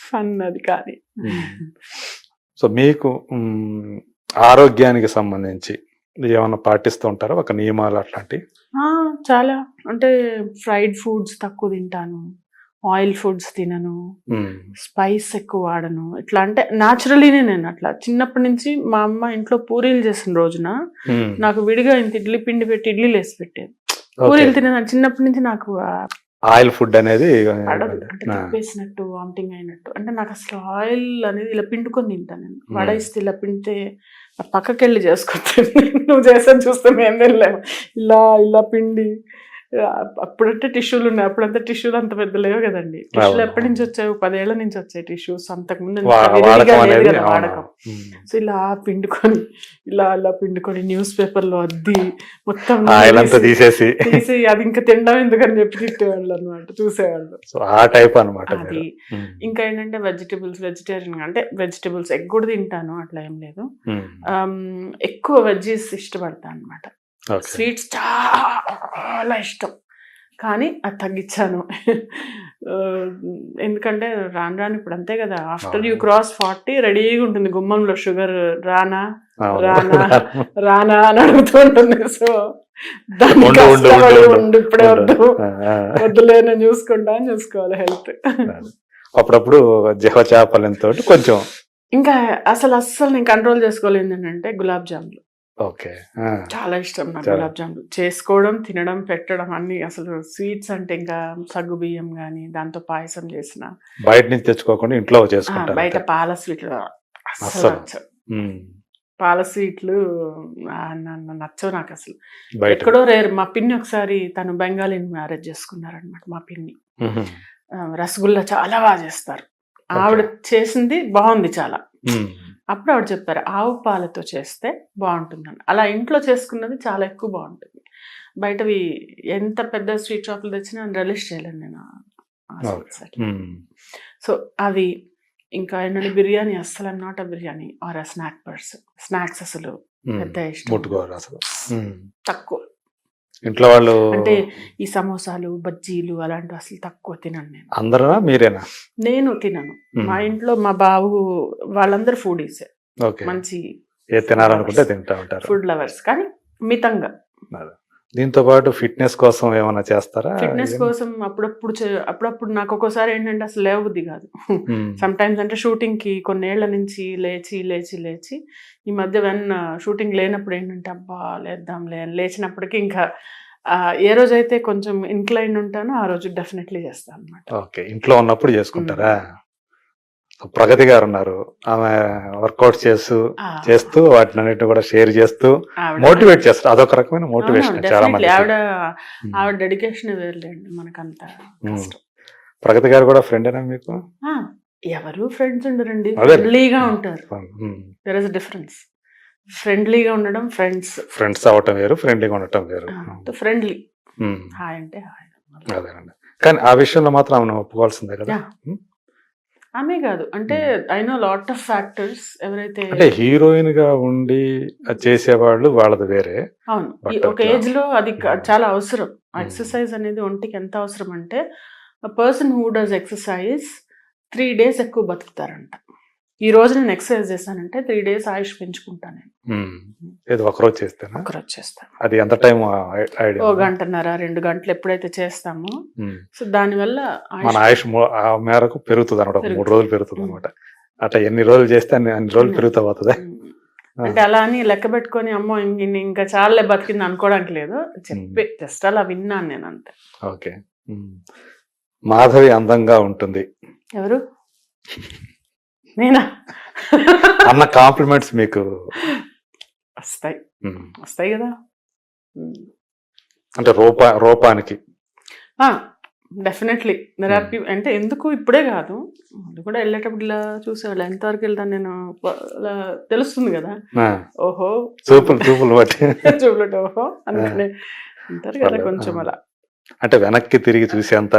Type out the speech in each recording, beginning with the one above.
Fun అది కానీ. So మీకు ఆరోగ్యానికి సంబంధించి ఏమన్నా పాటిస్తూ ఉంటారా ఒక నియమాలు అట్లాంటివి? చాలా అంటే ఫ్రైడ్ ఫుడ్స్ తక్కువ తింటాను, ఆయిల్ ఫుడ్స్ తినను, స్పైస్ ఎక్కువ వాడను. ఇట్లా అంటే న్యాచురలీనే నేను అట్లా చిన్నప్పటి నుంచి మా అమ్మ ఇంట్లో పూరీలు చేసిన రోజున నాకు విడిగా ఇంత ఇడ్లీ పిండి పెట్టి ఇడ్లీలు వేసి పెట్టేది. పూరీలు తినేదాన్ని చిన్నప్పటి నుంచి. నాకు ఆయిల్ ఫుడ్ అనేది అంటే తిప్పేసినట్టు వామిటింగ్ అయినట్టు. అంటే నాకు అసలు ఆయిల్ అనేది ఇలా పిండుకొని తింటాను నేను. వడ ఇస్తే ఇలా పిండితే పక్కకి వెళ్ళి చేసుకోవచ్చు. నువ్వు చేసాను చూస్తే మేము వెళ్ళాము ఇలా ఇలా పిండి. అప్పుడంటే టిష్యూలు ఉన్నాయి, అప్పుడంతా టిష్యూలు అంత పెద్ద లేవు కదండి. టిష్యూలు ఎప్పటి నుంచి వచ్చాయి? 10 ఏళ్ల నుంచి వచ్చాయి టిష్యూస్. అంతకుముందు వాడకం. సో ఇలా పిండుకొని ఇలా ఇలా పిండుకొని న్యూస్ పేపర్ లో అద్ది మొత్తం తీసేసి అది ఇంకా తినడం ఎందుకని చెప్పి తిట్టేవాళ్ళు అనమాట, చూసేవాళ్ళు. అది ఇంకా ఏంటంటే వెజిటేరియన్ అంటే వెజిటేబుల్స్ ఎగ్ కూడా తింటాను, అట్లా ఏం లేదు. ఎక్కువ వెజ్జీస్ ఇష్టపడతాను అనమాట. స్వీట్స్ చాలా ఇష్టం, కానీ అది తగ్గించాను. ఎందుకంటే రాను ఇప్పుడు అంతే కదా, ఆఫ్టర్ యూ క్రాస్ 40 రెడీగా ఉంటుంది గుమ్మంలో షుగర్ రానా రానా రానా అని అడుగుతూ ఉంటుంది. సో దాన్ని ఉండు, ఇప్పుడే వద్దులే నేను చూసుకోవాలి హెల్త్. అప్పుడప్పుడు చేపలంతో కొంచెం ఇంకా అస్సలు నేను కంట్రోల్ చేసుకోలేదు ఏంటంటే గులాబ్ జాములు. ఓకే, చాలా ఇష్టం నాకు గులాబ్ జాములు చేసుకోవడం, తినడం, పెట్టడం అన్ని. అసలు స్వీట్స్ అంటే ఇంకా సగ్గు బియ్యం గానీ దాంతో పాయసం చేసిన, బయట నుంచి తెచ్చుకోకుండా ఇంట్లో చేసుకుంటారు. బయట పాల స్వీట్లు అసలు నచ్చవు. పాల స్వీట్లు నచ్చవు నాకు అసలు. ఎక్కడో రేరు. మా పిన్ని ఒకసారి తను బెంగాలీని మ్యారేజ్ చేసుకున్నారనమాట. మా పిన్ని రసగుల్లా చాలా బాగా చేస్తారు. ఆవిడ చేసింది బాగుంది చాలా. అప్పుడు ఆవిడ చెప్పారు ఆవు పాలతో చేస్తే బాగుంటుందని. అలా ఇంట్లో చేసుకున్నది చాలా ఎక్కువ బాగుంటుంది. బయటవి ఎంత పెద్ద స్వీట్ షాపులు తెచ్చినా రిలీజ్ చేయలేను నేను. సో అవి ఇంకా ఏంటంటే బిర్యానీ అస్సలు not a biryani or a snack person. Snacks అసలు పెద్ద ఇష్టం తక్కువ. ఇంట్లో వాళ్ళు అంటే ఈ సమోసాలు బజ్జీలు అలాంటివి అసలు తక్కువ తినను నేను. అందరూ మీరేనా? నేను తినను. మా ఇంట్లో మా బాబు వాళ్ళందరూ ఫుడీసే, మంచి తినాలనుకుంటే తింటా ఉంటారు, ఫుడ్ లవర్స్, కానీ మితంగా. దీంతో పాటు ఫిట్నెస్ కోసం ఏమైనా చేస్తారా? ఫిట్నెస్ కోసం అప్పుడప్పుడు నాకు ఒక్కోసారి ఏంటంటే అసలు లేవబుద్ధి కాదు. సమ్ టైమ్స్ అంటే షూటింగ్ కి కొన్నేళ్ల నుంచి లేచి ఈ మధ్య షూటింగ్ లేనప్పుడు ఏంటంటే అబ్బా లేద్దాంలే అని లేచినప్పటికీ ఇంకా ఏ రోజైతే కొంచెం ఇన్క్లైన్ ఉంటానో ఆ రోజు డెఫినెట్లీ చేస్తాను అనమాట. ఓకే, ఇంట్లో ఉన్నప్పుడు చేసుకుంటారా? ప్రగతి గారు ఉన్నారు, ఆమె వర్కౌట్ చేస్తూ వాటిని అన్నిటిని కూడా షేర్ చేస్తూ మోటివేట్ చేస్తారు. అదొక రకమైన మోటివేషన్ చాలా మంది. ఆవిడ డెడికేషన్ వేర్లేండి మనకంతా. ప్రగతి గారు కూడా ఫ్రెండేనా మీకు? ఎవరు ఫ్రెండ్స్ ఉండరండి, ఫ్రెండ్లీగా ఉంటారు. There is difference. ఫ్రెండ్లీగా ఉండడం, ఫ్రెండ్స్ అవటం వేరు, ఫ్రెండ్లీగా ఉండటం వేరు. ఫ్రెండ్లీ హాయ్ అంటే హాయ్. అదేనండి, కానీ ఆ విషయంలో మాత్రం ఆమెను ఒప్పుకోవాల్సిందే కదా. ఆమె కాదు అంటే I know lot of factors. ఎవరైతే అంటే హీరోయిన్ గా ఉండి చేసేవాళ్ళు వాళ్ళది వేరే. అవును, ఒక ఏజ్ లో అది చాలా అవసరం. ఎక్సర్సైజ్ అనేది ఒంటికి ఎంత అవసరం అంటే person who does exercise 3 days ఎక్కువ బతుకుతారంట. ఈ రోజు నేను ఎక్సర్సైజ్ చేశానంటే 3 days ఆయుష్ పెంచుకుంటాను నేను. ఒకరోజు చేస్తాను. అది ఎంత టైం? 1 గంటన్నర 2 గంటలు ఎప్పుడైతే చేస్తామో సో దానివల్ల మన ఆయుష్ మేరకు పెరుగుతుంది అనమాట. 3 రోజులు పెరుగుతుంది అనమాట. అట్లా ఎన్ని రోజులు చేస్తే అన్ని రోజులు పెరుగుతా పోతుంది. అంటే అలా అని లెక్క పెట్టుకొని అమ్మో ఇంకా చాలా బతికింది అనుకోవడానికి లేదు, చెప్పి జస్ట్ అలా విన్నాను నేను అంతే. ఓకే, మాధవి అందంగా ఉంటుంది. ఎవరు? నేనా? అన్న కాంప్లిమెంట్స్ మీకు వస్తాయి కదా. అంటే రూపానికి డెఫినెట్లీ థెరపీ అంటే ఎందుకు ఇప్పుడే కాదు, అది కూడా వెళ్ళేటప్పుడు ఇలా చూసేవాళ్ళు. ఎంతవరకు వెళ్తాను నేను తెలుస్తుంది కదా. ఓహో చూపులు చూపులు ఓహో అందుకనే అంటారు కదా కొంచెం అలా. అంటే వెనక్కి తిరిగి చూసేంత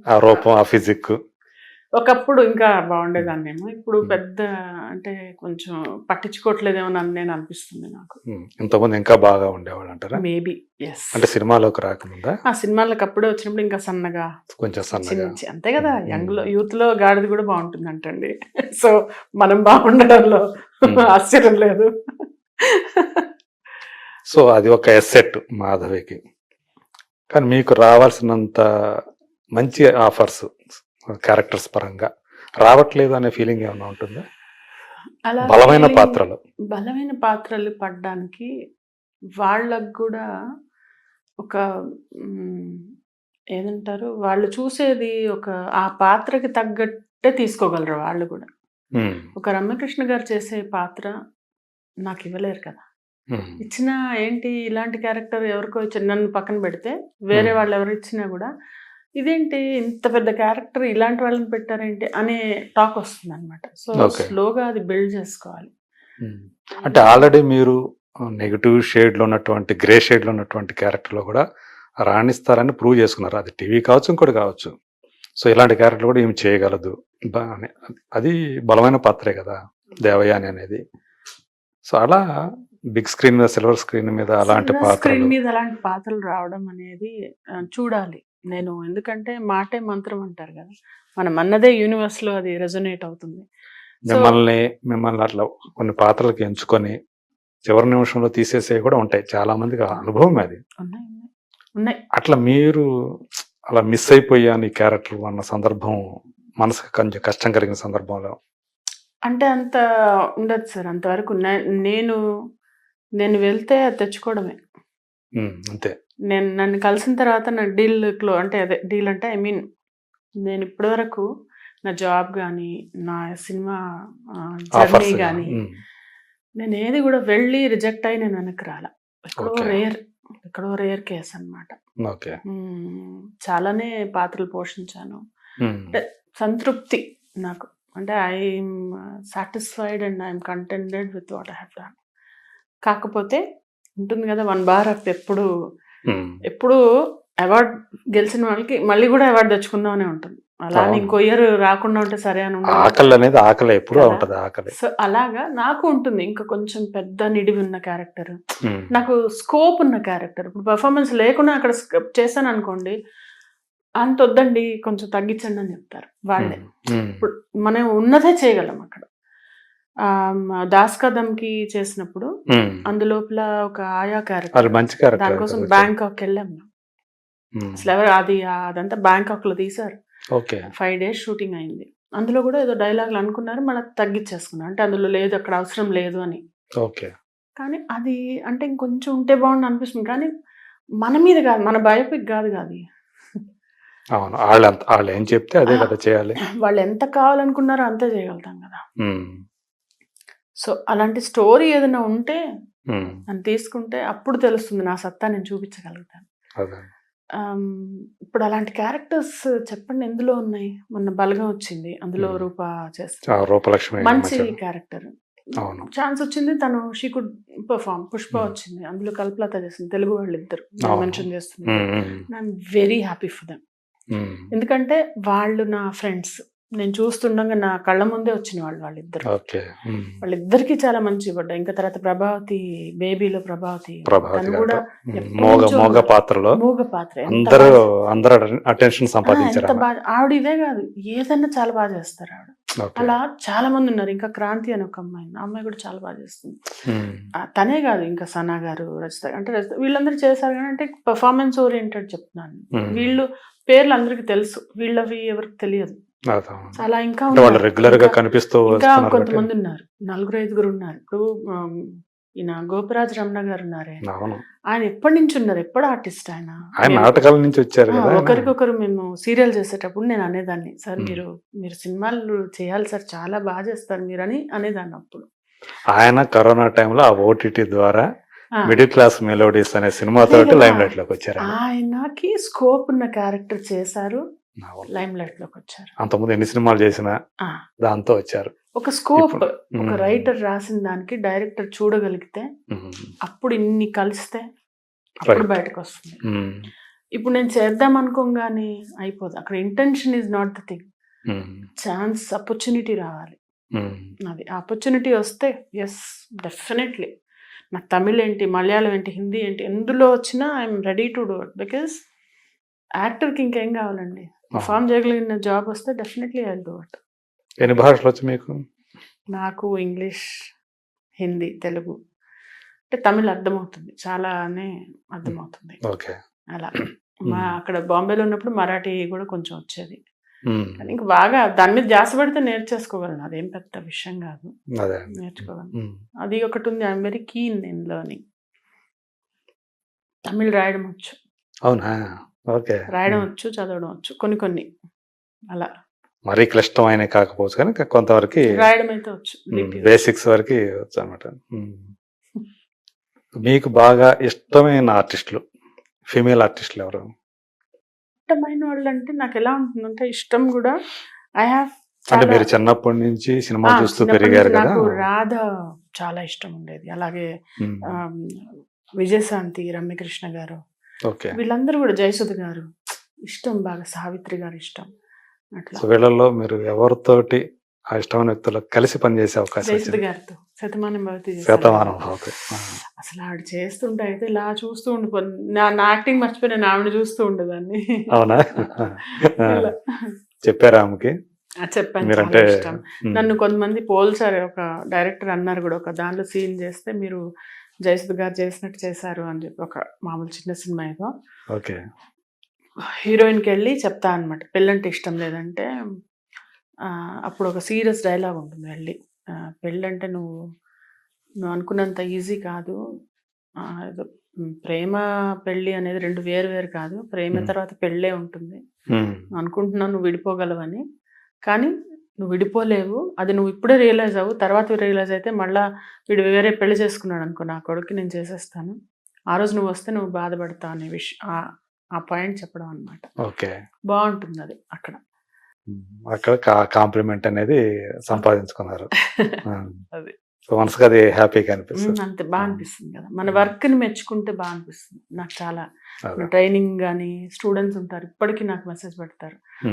ఆ రూపం, ఆ ఫిజిక్ ఒకప్పుడు ఇంకా బాగుండేదాన్నేమో, ఇప్పుడు పెద్ద అంటే కొంచెం పట్టించుకోవట్లేదేమో అని నేను అనిపిస్తుంది నాకు. ఇంతకుముందు ఇంకా బాగా ఉండేవాళ్ళు అంటారా? Maybe yes. అంటే సినిమాలోకి రాకముందా? ఆ సినిమాలకు అప్పుడే వచ్చినప్పుడు ఇంకా సన్నగా కొంచెం సన్నగా అంతే కదా, యంగ్ లో యూత్ లో గాడిది కూడా బాగుంటుంది అంటండి. సో మనం బాగుండడంలో ఆశ్చర్యం లేదు. సో అది ఒక ఎసెట్ మాధవికి. కానీ మీకు రావాల్సినంత మంచి ఆఫర్స్ క్యారెక్టర్స్ పరంగా రావట్లేదు అనే ఫీలింగ్ ఏమైనా ఉంటుందా? అలా బలమైన పాత్రలు పడ్డానికి వాళ్ళకు కూడా ఒక ఏదంటారు, వాళ్ళు చూసేది ఒక ఆ పాత్రకి తగ్గట్టే తీసుకోగలరు వాళ్ళు కూడా. ఒక రమ్యకృష్ణ గారు చేసే పాత్ర నాకు ఇవ్వలేరు కదా. ఇచ్చిన ఏంటి ఇలాంటి క్యారెక్టర్ ఎవరికో ఇచ్చిన, నన్ను పక్కన పెడితే వేరే వాళ్ళు ఎవరు ఇచ్చినా కూడా ఇదేంటి ఇంత పెద్ద క్యారెక్టర్ ఇలాంటి వాళ్ళని పెట్టారేంటి అనే టాక్ వస్తుంది అనమాట. సో స్లోగా అది బిల్డ్ చేసుకోవాలి. అంటే ఆల్రెడీ మీరు నెగిటివ్ షేడ్ లో ఉన్నటువంటి, గ్రే షేడ్ లో ఉన్నటువంటి క్యారెక్టర్ లో కూడా రాణిస్తారని ప్రూవ్ చేసుకున్నారు. అది టీవీ కావచ్చు, ఇంకోటి కావచ్చు. సో ఇలాంటి క్యారెక్టర్ కూడా ఏమి చేయగలదు, అది బలమైన పాత్రే కదా దేవయాని అనేది. సో అలా బిగ్ స్క్రీన్ మీద, సిల్వర్ స్క్రీన్ మీద అలాంటి పాత్రలు రావడం అనేది చూడాలి నేను. ఎందుకంటే మాటే మంత్రం అంటారు కదా, మనం అన్నదే యూనివర్స్ లో అది రెజొనేట్ అవుతుంది. మిమ్మల్ని అట్లా కొన్ని పాత్రలకు ఎంచుకొని చివరి నిమిషంలో తీసేసే కూడా ఉంటాయి. చాలా మందికి అనుభవం అది. ఉన్నాయి. అట్లా మీరు అలా మిస్ అయిపోయాను ఈ క్యారెక్టర్ అన్న సందర్భం, మనసుకు కొంచెం కష్టం కలిగిన సందర్భంలో? అంటే అంత ఉండదు సార్ అంతవరకు. నేను వెళ్తే అది తెచ్చుకోవడమే అంతే. నన్ను కలిసిన తర్వాత నా డీల్ అంటే అదే డీల్ అంటే ఐ మీన్ నేను ఇప్పటి వరకు నా జాబ్ కానీ, నా సినిమా జర్నీ కానీ, నేను ఏది కూడా వెళ్ళి రిజెక్ట్ అయ్యి నేను వెనక్కి రాలా. ఎక్కడో రేర్ కేసు అనమాట. చాలానే పాత్రలు పోషించాను. అంటే సంతృప్తి నాకు, అంటే I'm satisfied and I'm కంటెంటెడ్ with what I have done. కాకపోతే ఉంటుంది కదా, 1 బార్ అప్ ఎప్పుడు అవార్డ్ గెలిచిన వాళ్ళకి మళ్ళీ కూడా అవార్డు తెచ్చుకుందాం అనే ఉంటుంది. అలానే ఇంకో ఇయర్ రాకుండా ఉంటే సరే అని ఉంటుంది. సో అలాగా నాకు ఉంటుంది. ఇంకా కొంచెం పెద్ద నిడివి ఉన్న క్యారెక్టర్, నాకు స్కోప్ ఉన్న క్యారెక్టర్. ఇప్పుడు పర్ఫార్మెన్స్ లేకుండా అక్కడ చేశాను అనుకోండి, అంత వద్దండి కొంచెం తగ్గించండి అని చెప్తారు వాళ్ళే. ఇప్పుడు మనం ఉన్నదే చేయగలం. అక్కడ దాస్ కదమ్కి చేసినప్పుడు అందులోపల ఒక ఆయా క్యారెక్టర్, దానికోసం బ్యాంకాక్ వెళ్ళాం. అసలు ఎవరు అదంతా బ్యాంకాక్ లో తీశారు. 5 days షూటింగ్ అయింది. అందులో కూడా ఏదో డైలాగులు అనుకున్నారు, మళ్ళీ తగ్గించేసుకున్నారు. అంటే అందులో లేదు, అక్కడ అవసరం లేదు అని. కానీ అది అంటే ఇంకొంచెం ఉంటే బాగుండు అనిపిస్తుంది. కానీ మన మీద కాదు, మన బయోపిక్ కాదు కాదు. వాళ్ళు ఏం చెప్తే అదే కదా చేయాలి. వాళ్ళు ఎంత కావాలనుకున్నారో అంతే చేయగలుగుతాం కదా. సో అలాంటి స్టోరీ ఏదైనా ఉంటే నన్ను తీసుకుంటే అప్పుడు తెలుస్తుంది నా సత్తా, నేను చూపించగలుగుతాను. ఇప్పుడు అలాంటి క్యారెక్టర్స్ చెప్పండి ఎందులో ఉన్నాయి? మొన్న బలగం వచ్చింది, అందులో రూప చేస్తారు, మంచి క్యారెక్టర్. ఛాన్స్ వచ్చింది, తను షీ కుడ్ పర్ఫార్మ్. పుష్ప వచ్చింది, అందులో కల్పలత చేసింది, తెలుగు వాళ్ళు ఇద్దరు మెన్షన్ చేస్తున్నారు. I'm very happy for them. ఎందుకంటే వాళ్ళు నా ఫ్రెండ్స్. నేను చూస్తుండగా నా కళ్ళ ముందే వచ్చిన వాళ్ళిద్దరు. వాళ్ళిద్దరికి చాలా మంచి పడ్డాయి. ఇంకా తర్వాత ప్రభావతి, బేబీలో ప్రభావతి కూడా మూగ పాత్ర ఆవిడ ఇదే కాదు, ఏదన్నా చాలా బాగా చేస్తారు ఆవిడ. అలా చాలా మంది ఉన్నారు. ఇంకా క్రాంతి అని ఒక అమ్మాయి, ఆ అమ్మాయి కూడా చాలా బాగా చేస్తుంది. తనే కాదు, ఇంకా సనా గారు, రజిత, అంటే వీళ్ళందరూ చేశారు. కానీ అంటే పర్ఫార్మెన్స్ ఓరియంటెడ్ చెప్తున్నాను. వీళ్ళు పేర్లు అందరికి తెలుసు, వీళ్ళవి ఎవరికి తెలియదు. అలా ఇంకా కొంతమంది ఉన్నారు, 4-5 ఉన్నారు. ఇప్పుడు ఈయన గోపరాజ్ రమణ గారు ఉన్నారే, ఆయన ఎప్పటి నుంచి ఉన్నారు, ఎప్పుడు ఆర్టిస్ట్ ఆయన నాటకాల నుంచి వచ్చారు. ఒకరికొకరు మేము సీరియల్ చేసేటప్పుడు నేను అనేదాన్ని, సార్ మీరు సినిమాలు చేయాలి సార్, చాలా బాగా చేస్తారు మీరు అని అనేదాన్ని. అప్పుడు ఆయన కరోనా టైంలో ఆ ఓటీటీ ద్వారా మిడిల్ క్లాస్ మెలోడీస్ అనే సినిమాతో లైమ్ లైట్ లోకి వచ్చారు. ఆయనకి స్కోప్ ఉన్న క్యారెక్టర్ చేశారు, లైమ్ లైట్ లోకి వచ్చారు. అంతకుముందు ఎన్ని సినిమాలు చేసినా దాంతో వచ్చారు. ఒక స్కోప్, ఒక రైటర్ రాసిన దానికి డైరెక్టర్ చూడగలిగితే అప్పుడు ఇన్ని కలిస్తే అప్పుడు బయటకు వస్తుంది. ఇప్పుడు నేను చేద్దాం అనుకోగానే అయిపోదు. అక్కడ intention is not the thing. Chance, opportunity రావాలి. అది ఆపర్చునిటీ వస్తే ఎస్, డెఫినెట్లీ నాకు తమిళ్ ఏంటి, మలయాళం ఏంటి, హిందీ ఏంటి, ఎందులో వచ్చినా I'm ready to do it. Because యాక్టర్కి ఇంకేం కావాలండి, పర్ఫామ్ చేయగలిగిన జాబ్ వస్తే డెఫినెట్లీ ఐ డూ ఇట్. ఎన్ని భాషలు వచ్చు మీకు? నాకు ఇంగ్లీష్, హిందీ, తెలుగు, అంటే తమిళ్ అర్థమవుతుంది, చాలానే అర్థమవుతుంది. ఓకే. అలా అక్కడ బాంబేలో ఉన్నప్పుడు మరాఠీ కూడా కొంచెం వచ్చేది. కానీ ఇంకా బాగా దాని మీద ధ్యాస పెడితే నేర్చేసుకోగలను, అదేం పెద్ద విషయం కాదు, నేర్చుకోగలను. అది ఒకటి ఉంది, I'm very keen in learning. Tamil రాయడం వచ్చు. అవునా? ఓకే. రాయడం వచ్చు, చదవడం వచ్చు, కొన్ని అలా. మరీ క్లిష్టమైన కాకపోవచ్చు కానీ కొంతవరకు రాయడం అయితే వచ్చు, బేసిక్స్ వరకు వచ్చు అనమాట. మీకు బాగా ఇష్టమైన ఆర్టిస్టులు, ఫీమేల్ ఆర్టిస్టులు ఎవరు? ఇష్టమైన వాళ్ళు అంటే నాకు ఎలా ఉంటుందంటే ఇష్టం కూడా ఐ హావ్, అంటే మీరు చిన్నప్పటి నుంచి సినిమా చూస్తూ పెరిగారు కదా. నాకు రాధ చాలా ఇష్టం ఉండేది, అలాగే విజయశాంతి, రమ్యకృష్ణ గారు, వీళ్ళందరూ కూడా, జయసుధ గారు ఇష్టం బాగా, సావిత్రి గారు ఇష్టం. అట్లా వీళ్ళల్లో మీరు ఎవరితోటి ఆ ఇష్టమైన వ్యక్తులు కలిసి పనిచేసే అవకాశం? జయసుధ గారితో శతమానం భవతి. అసలు ఆవిడ చేస్తుంటే అయితే ఇలా చూస్తూ ఉండిపోయి నా యాక్టింగ్ మర్చిపోయి నేను ఆవిడ చూస్తూ ఉండేదాన్ని. అవునా? చెప్పారా ఆమెకి? చెప్పాను, చాలా ఇష్టం. నన్ను కొంతమంది పోల్చారు, ఒక డైరెక్టర్ అన్నారు కూడా, ఒక దాంట్లో సీన్ చేస్తే మీరు జయసుధ గారు చేసినట్టు చేశారు అని చెప్పి, ఒక మామూలు చిన్న సినిమా ఏదో. ఓకే. హీరోయిన్కి వెళ్ళి చెప్తా అనమాట, పెళ్ళంటే ఇష్టం లేదంటే, అప్పుడు ఒక సీరియస్ డైలాగ్ ఉంటుంది, వెళ్ళి పెళ్ళంటే నువ్వు అనుకున్నంత ఈజీ కాదు, ఏదో ప్రేమ పెళ్ళి అనేది రెండు వేరు కాదు, ప్రేమ తర్వాత పెళ్ళే ఉంటుంది, అనుకుంటున్నావు నువ్వు విడిపోగలవని, కానీ నువ్వు విడిపోలేవు, అది నువ్వు ఇప్పుడే రియలైజ్ అవ్వు, తర్వాత రియలైజ్ అయితే మళ్ళీ వీడు వేరే పెళ్లి చేసుకున్నాడు అనుకో, నా కొడుకు నేను చేసేస్తాను, ఆ రోజు నువ్వు వస్తే నువ్వు బాధపడతావు అనే విషయం, ఆ పాయింట్ చెప్పడం అనమాట. ఓకే. బాగుంటుంది అది. అక్కడ కాంప్లిమెంట్ అనేది సంపాదించుకున్నారు. అది మనసుకు అది హ్యాపీగా అనిపిస్తుంది. అంతే, బాగా అనిపిస్తుంది కదా, మన వర్క్ ని మెచ్చుకుంటే బాగా అనిపిస్తుంది. నాకు చాలా ట్రైనింగ్ కానీ స్టూడెంట్స్ ఉంటారు, ఇప్పటికీ నాకు మెసేజ్ పెడతారు,